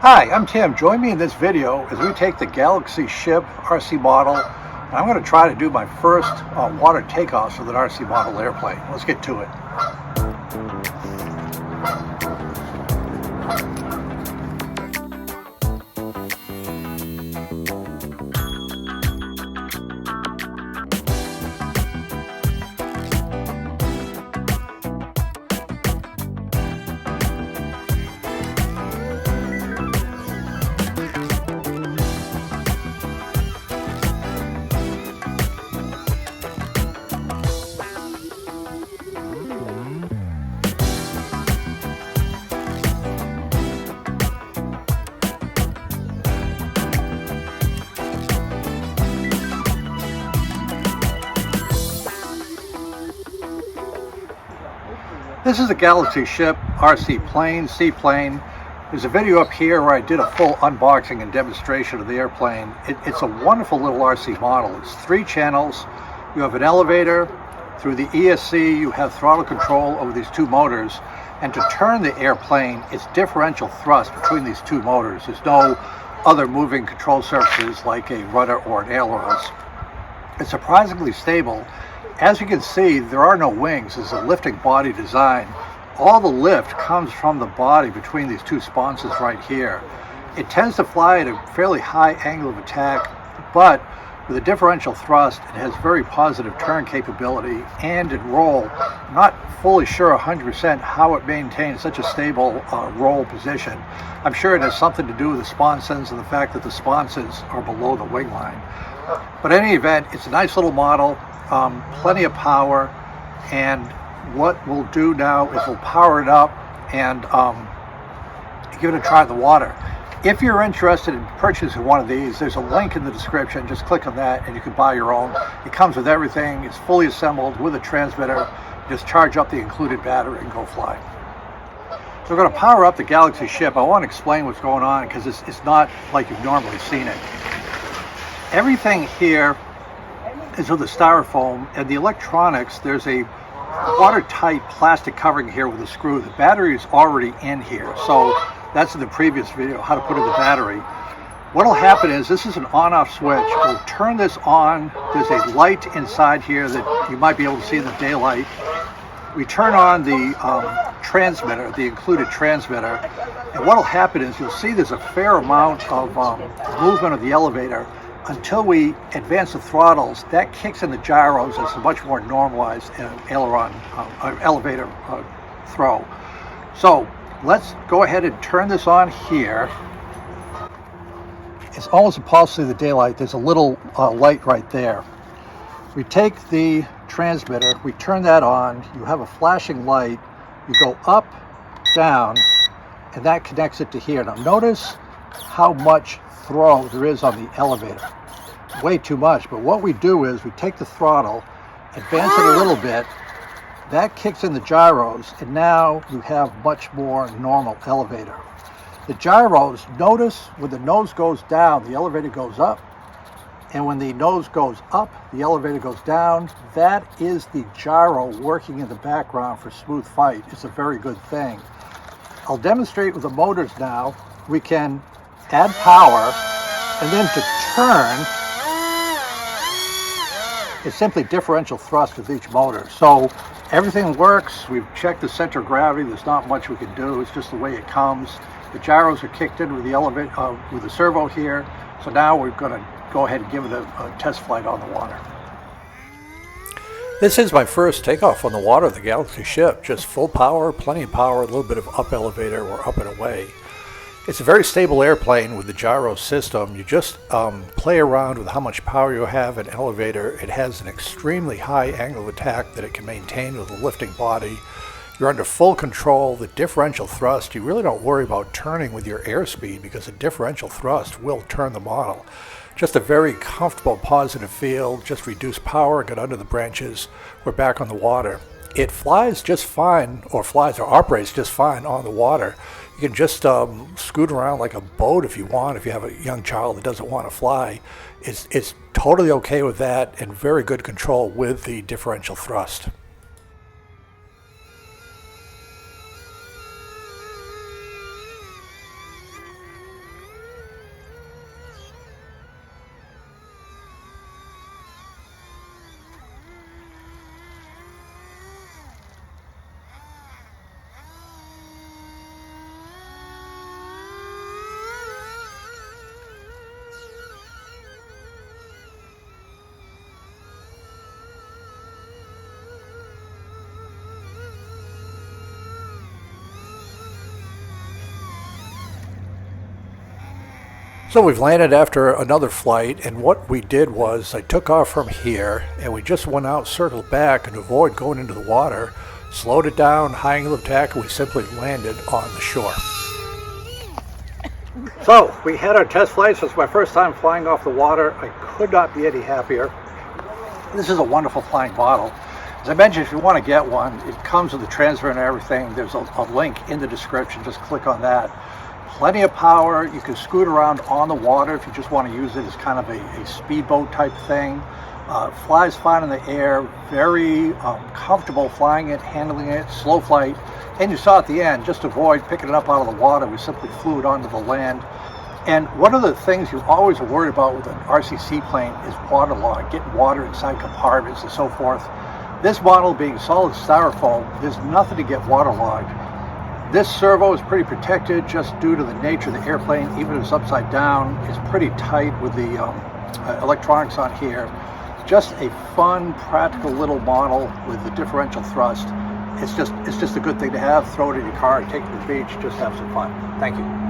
Hi, I'm Tim. Join me in this video as we take the Galaxy ship RC model. And I'm going to try to do my first water takeoffs with an RC model airplane. Let's get to it. This is a Galaxy ship RC plane, seaplane. There's a video up here where I did a full unboxing and demonstration of the airplane. It's a wonderful little RC model. It's 3 channels. You have an elevator. Through the ESC, you have throttle control over these 2 motors. And to turn the airplane, it's differential thrust between these 2 motors. There's no other moving control surfaces like a rudder or an ailerons. It's surprisingly stable. As you can see, there are no wings. It's a lifting body design. All the lift comes from the body between these 2 sponses right here. It tends to fly at a fairly high angle of attack, but with a differential thrust, it has very positive turn capability and in roll. I'm not fully sure 100% how it maintains such a stable roll position. I'm sure it has something to do with the sponsons and the fact that the sponsons are below the wing line. But in any event, it's a nice little model. Plenty of power, and what we'll do now is we'll power it up and give it a try in the water. If you're interested in purchasing one of these, there's a link in the description. Just click on that and you can buy your own. It comes with everything. It's fully assembled with a transmitter. Just charge up the included battery and go fly. So we're going to power up the Galaxy ship. I want to explain what's going on because it's not like you've normally seen it. Everything here is with the styrofoam, and the electronics, there's a watertight plastic covering here with a screw. The battery is already in here, so that's in the previous video, how to put in the battery. What will happen is, this is an on-off switch. We'll turn this on. There's a light inside here that you might be able to see in the daylight. We turn on the transmitter, the included transmitter, and what will happen is you'll see there's a fair amount of movement of the elevator. Until we advance the throttles, that kicks in the gyros. It's a much more normalized aileron elevator throw. So let's go ahead and turn this on here. It's almost impossible to see the daylight. There's a little light right there. We take the transmitter, we turn that on. You have a flashing light. You go up, down, and that connects it to here. Now notice how much throw there is on the elevator. Way too much, but what we do is we take the throttle, advance it a little bit, that kicks in the gyros, and now you have much more normal elevator. The gyros, notice when the nose goes down, the elevator goes up, and when the nose goes up, the elevator goes down. That is the gyro working in the background for smooth flight. It's a very good thing. I'll demonstrate with the motors now. We can add power, and then to turn, it's simply differential thrust with each motor. So everything works. We've checked the center of gravity. There's not much we can do. It's just the way it comes. The gyros are kicked in with the elevator, with the servo here. So now we're going to go ahead and give it a test flight on the water. This is my first takeoff on the water of the Galaxy ship. Just full power, plenty of power, a little bit of up elevator or up and away. It's a very stable airplane with the gyro system. You just play around with how much power you have in elevator. It has an extremely high angle of attack that it can maintain with a lifting body. You're under full control. The differential thrust, you really don't worry about turning with your airspeed because the differential thrust will turn the model. Just a very comfortable, positive feel. Just reduce power, get under the branches. We're back on the water. It flies just fine, or operates just fine on the water. You can just scoot around like a boat if you want, if you have a young child that doesn't want to fly. It's totally okay with that and very good control with the differential thrust. So we've landed after another flight, and what we did was I took off from here and we just went out, circled back, and to avoid going into the water, slowed it down, high angle of attack, and we simply landed on the shore. So we had our test flights. This was my first time flying off the water. I could not be any happier. This is a wonderful flying model. As I mentioned, if you want to get one, it comes with the transfer and everything. There's a link in the description. Just click on that. Plenty of power. You can scoot around on the water if you just want to use it as kind of a speedboat type thing. Flies fine in the air. Very comfortable flying it, handling it, slow flight. And you saw at the end, just to avoid picking it up out of the water, we simply flew it onto the land. And one of the things you always are worried about with an RC seaplane is waterlogged, getting water inside compartments and so forth. This model being solid styrofoam, there's nothing to get waterlogged. This servo is pretty protected just due to the nature of the airplane. Even if it's upside down, it's pretty tight with the electronics on here. Just a fun, practical little model with the differential thrust. It's just a good thing to have. Throw it in your car, take it to the beach, just have some fun. Thank you.